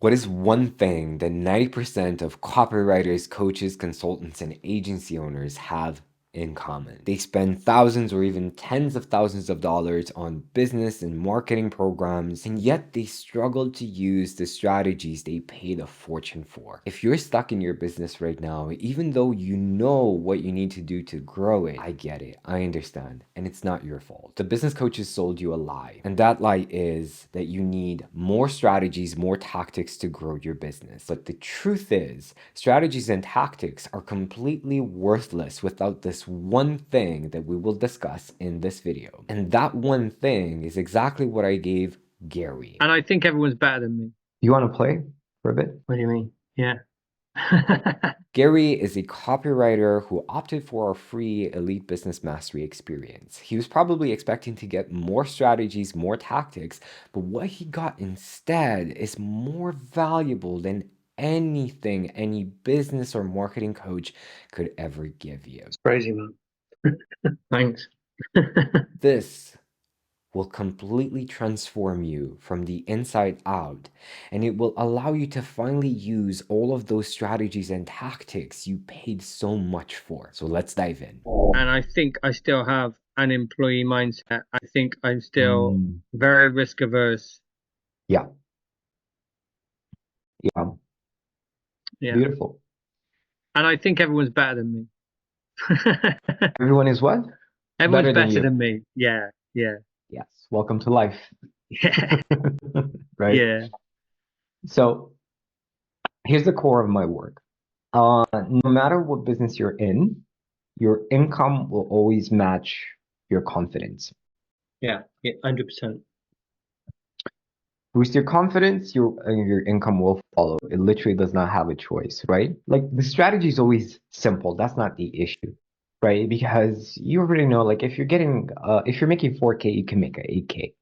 What is one thing that 90% of copywriters, coaches, consultants, and agency owners have in common? They spend thousands or even tens of thousands of dollars on business and marketing programs, and yet they struggle to use the strategies they paid a fortune for. If you're stuck in your business right now, even though you know what you need to do to grow it, I get it, I understand, and it's not your fault. The business coaches sold you a lie, and that lie is that you need more strategies, more tactics to grow your business. But the truth is, strategies and tactics are completely worthless without this one thing that we will discuss in this video. And that one thing is exactly what I gave Gary. And I think everyone's better than me. You want to play for a bit? What do you mean? Yeah. Gary is a copywriter who opted for our free Elite Business Mastery experience. He was probably expecting to get more strategies, more tactics, but what he got instead is more valuable than anything any business or marketing coach could ever give you. It's crazy, man. Thanks. This will completely transform you from the inside out, and it will allow you to finally use all of those strategies and tactics you paid so much for. So let's dive in. And I think I still have an employee mindset. I think I'm still Mm, very risk averse. yeah, yeah, Yeah. beautiful. And I think everyone's better than me. Everyone is what? Everyone's Better than better you. than me. Yeah. Yeah. Yes, welcome to life. Yeah. Right? Yeah. So here's the core of my work. No matter what business you're in, your income will always match your confidence. Yeah. 100%. Boost your confidence, your income will follow. It literally does not have a choice, right? Like the strategy is always simple. That's not the issue, right? Because you already know, like if you're making 4K, you can make a 8K.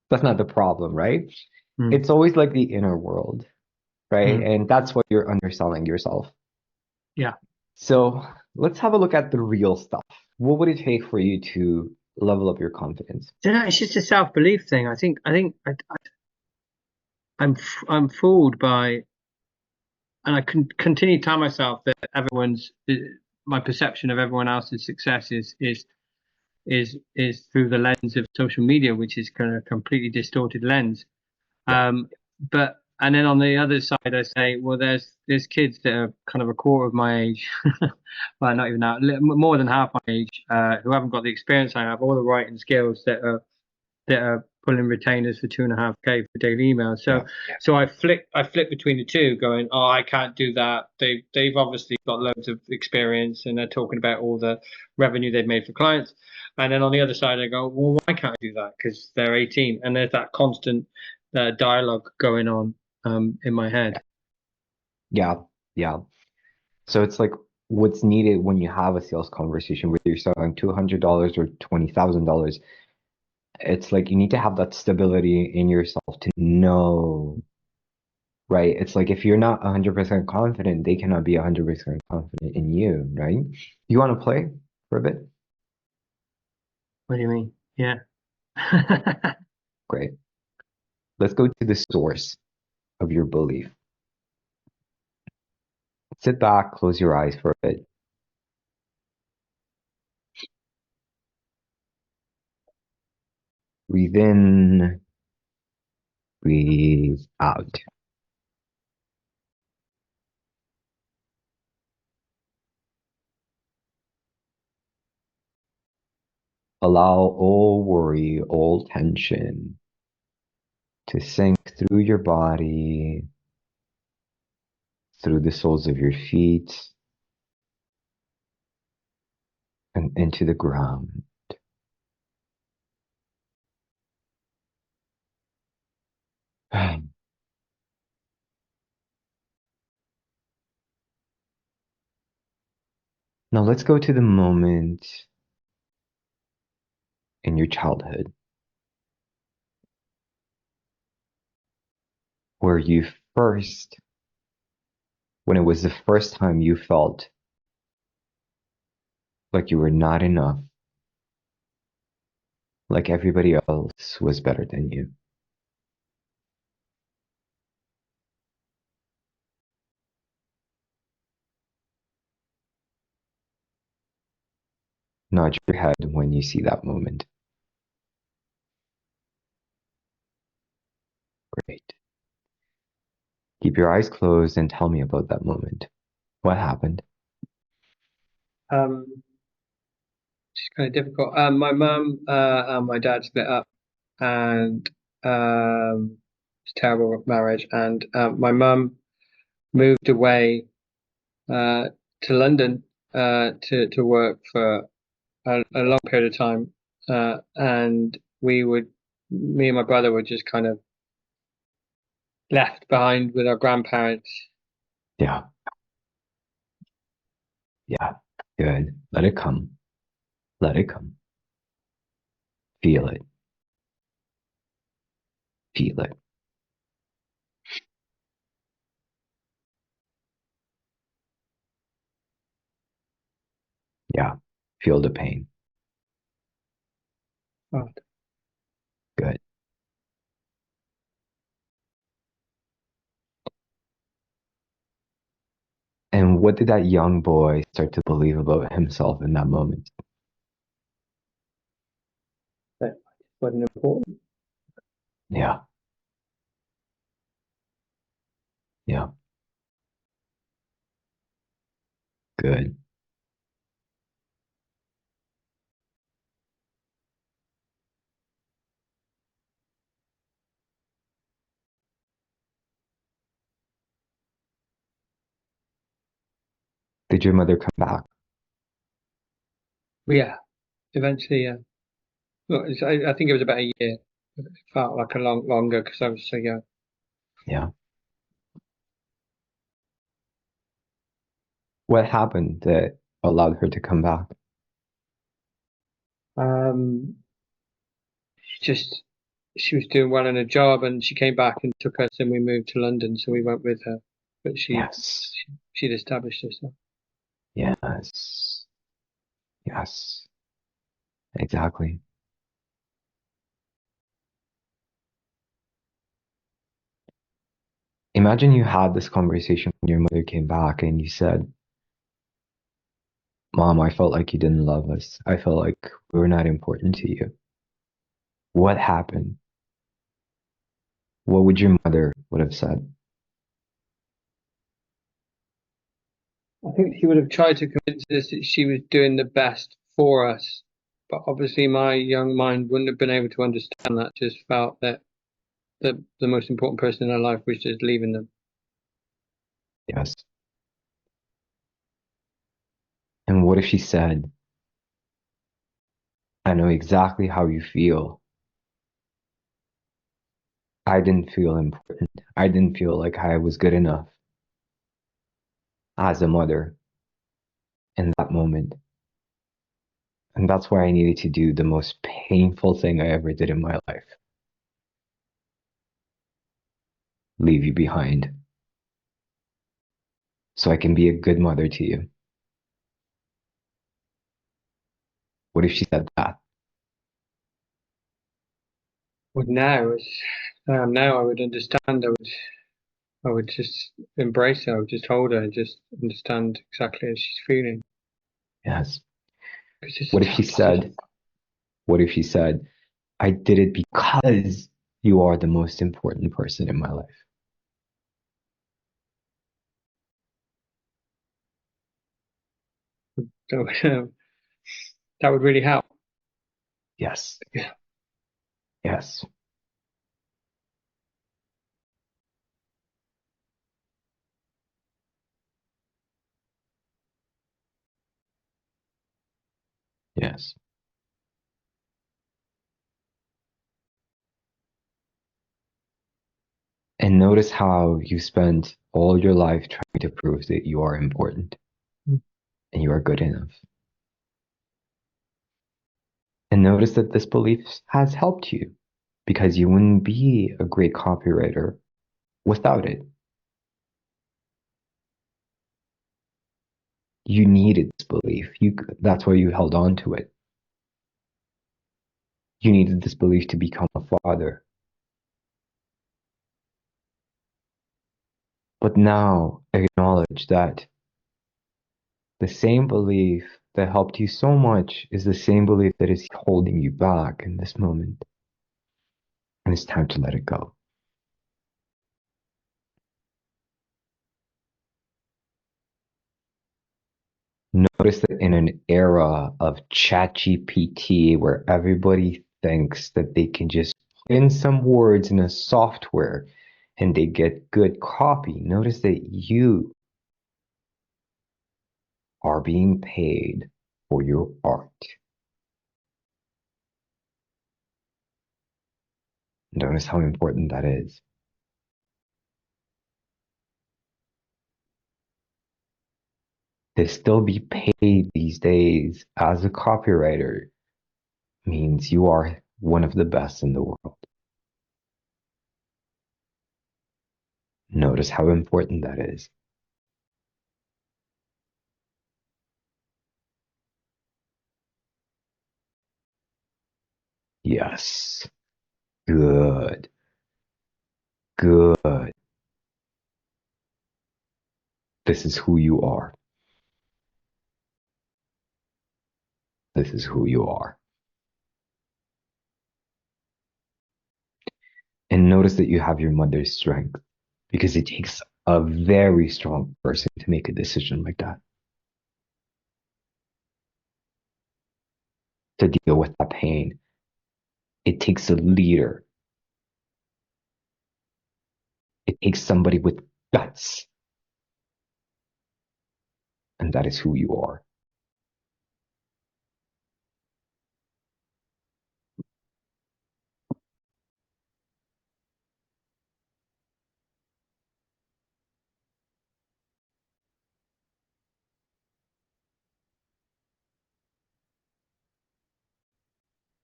That's not the problem, right? Mm. It's always like the inner world, right? Mm. And that's what you're underselling yourself. Yeah. So let's have a look at the real stuff. What would it take for you to level up your confidence? You know, it's just a self-belief thing. I'm fooled by, and I can continue to tell myself that my perception of everyone else's success is through the lens of social media, which is kind of a completely distorted lens. Yeah. But and then on the other side, I say, well, there's kids that are kind of a quarter of my age, well, not even that, more than half my age, who haven't got the experience I have, all the writing skills that are pulling retainers for 2.5K for daily emails. Yeah. So I flip between the two, going, oh, I can't do that. They've obviously got loads of experience and they're talking about all the revenue they've made for clients. And then on the other side, I go, well, why can't I do that? Because they're 18, and there's that constant dialogue going on in my head. Yeah. Yeah. So it's like what's needed when you have a sales conversation, whether you're selling $200 or $20,000, it's like you need to have that stability in yourself to know, right? It's like if you're not 100% confident, they cannot be 100% confident in you, right? You want to play for a bit? What do you mean? Yeah. Great. Let's go to the source of your belief. Sit back, close your eyes for a bit. Breathe in, breathe out. Allow all worry, all tension to sink through your body, through the soles of your feet, and into the ground. Now let's go to the moment in your childhood where when it was the first time you felt like you were not enough, like everybody else was better than you. Nod your head when you see that moment. Great. Keep your eyes closed and tell me about that moment. What happened? It's kind of difficult. My mum and my dad split up, and it's a terrible marriage. And my mum moved away to London to work for a long period of time, and me and my brother were just kind of left behind with our grandparents. Yeah, yeah, good. Let it come. Let it come. Feel it. Feel it. Yeah, feel the pain. Oh, Good. And what did that young boy start to believe about himself in that moment? that wasn't important. Yeah, yeah, good. Did your mother come back? But yeah, eventually, yeah. Look, I think it was about a year. It felt like a longer because I was so young. Yeah. What happened that allowed her to come back? Um, just she was doing well in her job, and she came back and took us, and we moved to London, so we went with her. But Yes, she'd established herself. yes, yes, exactly. Imagine you had this conversation when your mother came back and you said, Mom, I felt like you didn't love us. I felt like we were not important to you. What happened? What would your mother would have said? I think she would have tried to convince us that she was doing the best for us, but obviously my young mind wouldn't have been able to understand that. Just felt that the most important person in her life was just leaving them. Yes. And what if she said, I know exactly how you feel. I didn't feel important. I didn't feel like I was good enough as a mother in that moment. And that's why I needed to do the most painful thing I ever did in my life. Leave you behind so I can be a good mother to you. What if she said that? But now I would understand. I would just embrace her. I would just hold her and just understand exactly how she's feeling. Yes. Because it's a What if she tough decision. said, what if she said, I did it because you are the most important person in my life? So that would really help. Yes. Yeah. Yes. Yes. And notice how you spent all your life trying to prove that you are important and you are good enough. And notice that this belief has helped you because you wouldn't be a great copywriter without it. You needed this belief. That's why you held on to it. You needed this belief to become a father. But now acknowledge that the same belief that helped you so much is the same belief that is holding you back in this moment. And it's time to let it go. Notice that in an era of ChatGPT where everybody thinks that they can just put in some words in a software and they get good copy, notice that you are being paid for your art. Notice how important that is. To still be paid these days as a copywriter means you are one of the best in the world. Notice how important that is. Yes. Good. Good. This is who you are. This is who you are. And notice that you have your mother's strength because it takes a very strong person to make a decision like that, to deal with that pain. It takes a leader. It takes somebody with guts. And that is who you are.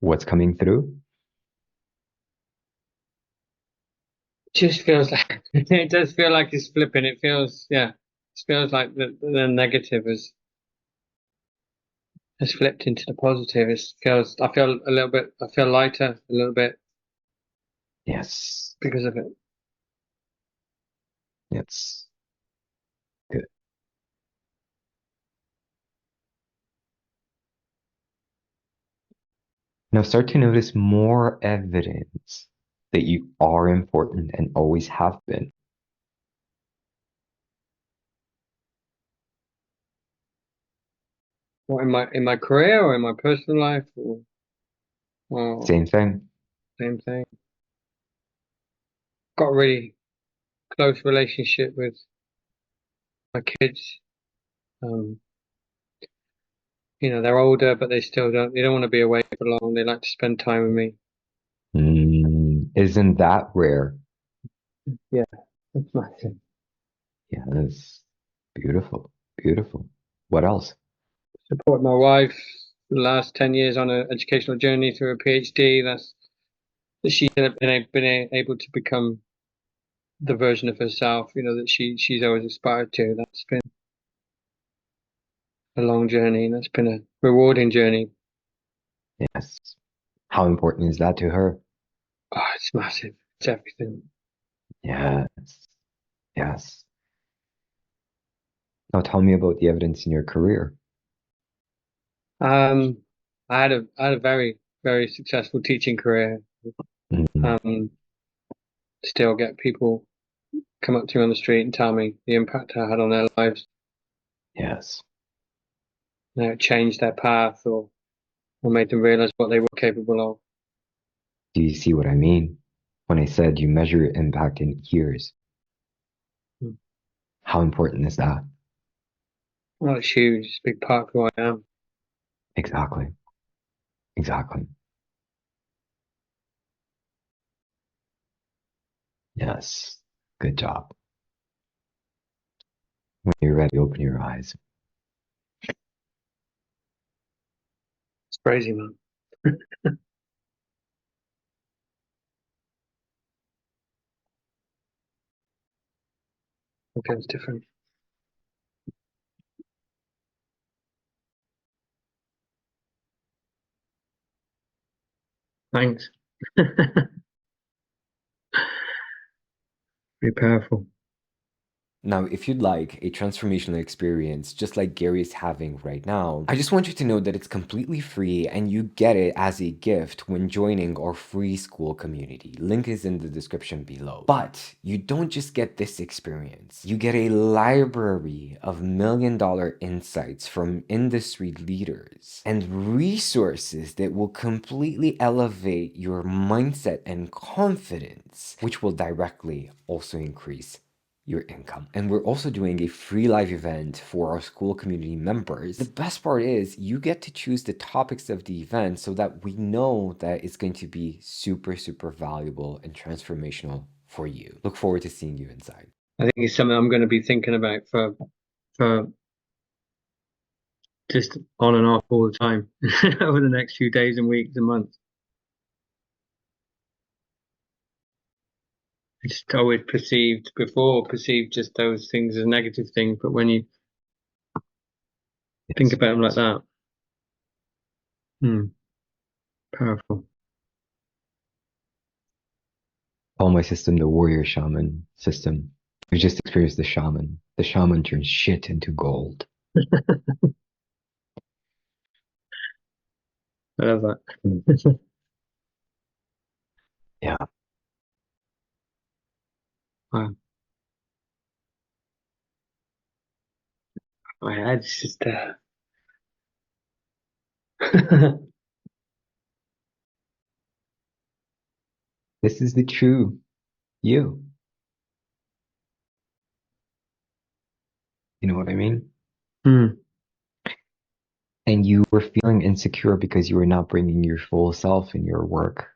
What's coming through? Just feels like it does feel like it's flipping. It feels, yeah, it feels like the negative has flipped into the positive. It feels, I feel a little bit, I feel lighter a little bit Yes. because of it. Yes. Good. Now start to notice more evidence that you are important and always have been. What in my career or in my personal life or Same thing. same thing. Got a really close relationship with my kids. Um, they're older, but they don't want to be away for long. They like to spend time with me. Isn't that rare? Yeah, that's massive. Yes. Beautiful. Beautiful. What else? Support my wife the last 10 years on an educational journey through a PhD. That she's been able to become the version of herself, that she's always aspired to. That's been a long journey, and that's been a rewarding journey. Yes. How important is that to her? Oh, it's massive. It's everything. Yes. Yes. Now tell me about the evidence in your career. Um, I had a very, very successful teaching career. Mhm. Um, Still get people come up to me on the street and tell me the impact I had on their lives. Yes. It changed their path or made them realize what they were capable of. Do you see what I mean? When I said you measure your impact in years, Mm. how important is that? Well, it's huge. It's a big part of who I am. Exactly. Exactly. Yes. Good job. When you're ready, open your eyes. It's crazy, man. It feels different. Thanks. Very powerful. Now, if you'd like a transformational experience just like Gary is having right now, I just want you to know that it's completely free and you get it as a gift when joining our free Skool community. Link is in the description below. But you don't just get this experience. You get a library of million-dollar insights from industry leaders and resources that will completely elevate your mindset and confidence, which will directly also increase your income. And we're also doing a free live event for our Skool community members. The best part is you get to choose the topics of the event so that we know that it's going to be super, super valuable and transformational for you. Look forward to seeing you inside. I think it's something I'm going to be thinking about for just on and off all the time over the next few days and weeks and months. I just always perceived just those things as negative things, but when you think about them like that, powerful. Call my system the warrior shaman system. We've just experienced the shaman. The shaman turns shit into gold. I love that. Yeah. Wow. My head's just This is the true you. You know what I mean? Mm. And you were feeling insecure because you were not bringing your full self in your work.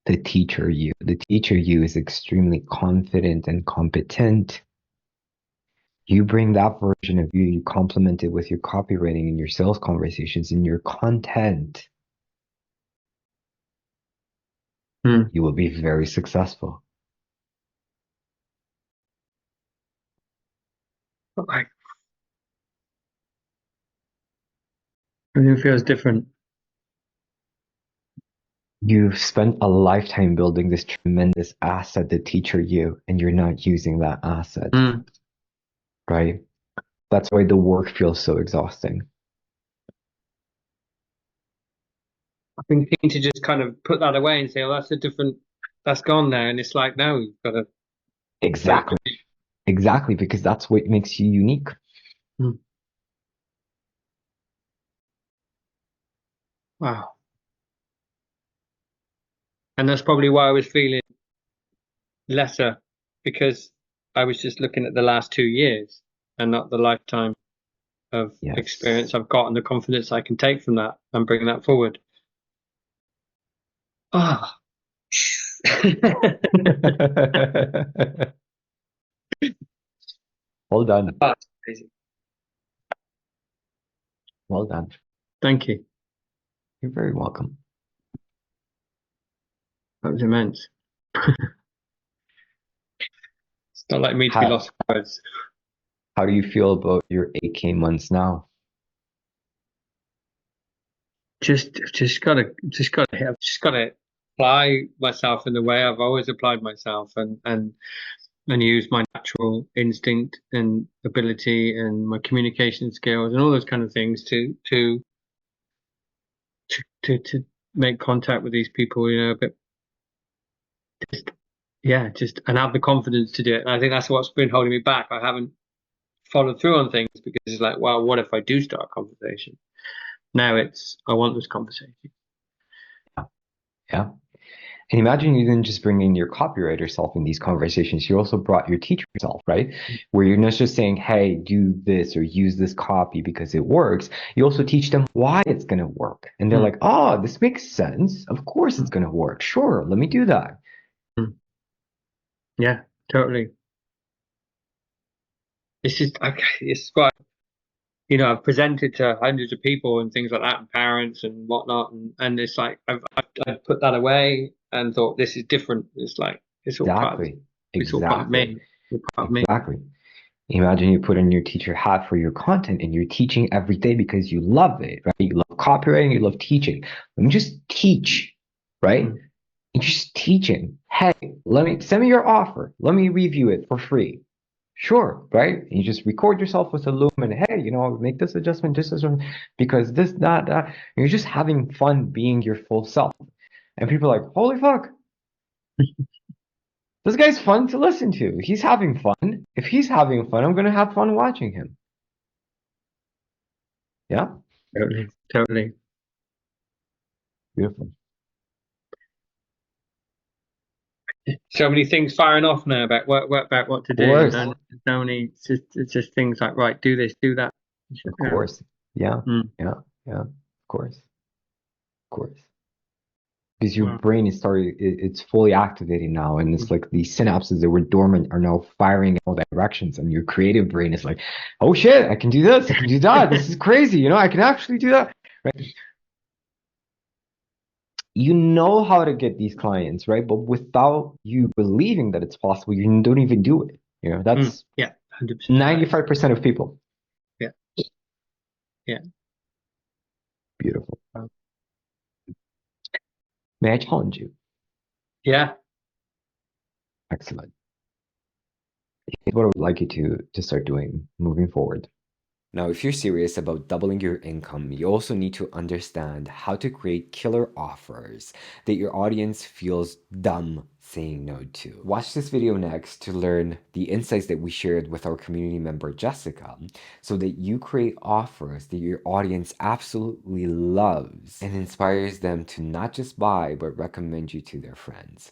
The teacher you is extremely confident and competent. You bring that version of you, you complement it with your copywriting and your sales conversations and your content. Mm. You will be very successful. Like, everything feels different. You've spent a lifetime building this tremendous asset, the teacher you, and you're not using that asset, right? That's why the work feels so exhausting. I've been keen to just kind of put that away and say, "Oh, that's gone now." And it's like, no, you've got to like, Exactly. Exactly, because that's what makes you unique. wow. And that's probably why I was feeling lesser, because I was just looking at the last 2 years and not the lifetime of Yes. experience I've got and the confidence I can take from that and bring that forward. Ah. Well done. That's crazy. Well done. Thank you. You're very welcome. That was immense. It's not like me to be How, lost for words. how do you feel about your 8K months now? I've just gotta apply myself in the way I've always applied myself, and use my natural instinct and ability and my communication skills and all those kind of things to make contact with these people, but just and have the confidence to do it. And I think that's what's been holding me back. I haven't followed through on things because it's like, well, what if I do start a conversation? Now I want this conversation. Yeah. And imagine you didn't just bring in your copywriter self in these conversations, you also brought your teacher self, right? Where you're not just saying, hey, do this or use this copy because it works. You also teach them why it's going to work. And they're like, oh, this makes sense. Of course it's going to work. Sure, let me do that. Yeah, totally. It's quite, I've presented to hundreds of people and things like that, and parents and whatnot, and it's like I've put that away and thought this is different. It's like it's all part of Exactly. it's all part of Exactly. me. It's all part of me. Exactly. Imagine you put on your teacher hat for your content and you're teaching every day because you love it, right? You love copywriting, you love teaching. Let me just teach, right? And just teaching. Hey, let me send me your offer. Let me review it for free. Sure, right? And you just record yourself with a loom and hey, make this adjustment, just as because this, that, that. And you're just having fun being your full self. And people are like, holy fuck, this guy's fun to listen to. He's having fun. If he's having fun, I'm gonna have fun watching him. Yeah, Totally, totally. beautiful. So many things firing off now about what to Of do. course, No need. It's just things like, right, do this, do that. of course. Yeah, Mm. yeah, yeah. Of course, of course. Because your Wow. brain is it's fully activated now, and it's like the synapses that were dormant are now firing in all directions, and your creative brain is like, oh shit, I can do this, I can do that, this is crazy, I can actually do that, right? You know how to get these clients, right? But without you believing that it's possible, you don't even do it. That's Yeah, 100% right. 95% of people. Yeah, yeah. Beautiful. Wow. May I challenge you? Yeah. Excellent. Here's what I would like you to start doing moving forward. Now, if you're serious about doubling your income, you also need to understand how to create killer offers that your audience feels dumb saying no to. Watch this video next to learn the insights that we shared with our community member Jessica, so that you create offers that your audience absolutely loves and inspires them to not just buy, but recommend you to their friends.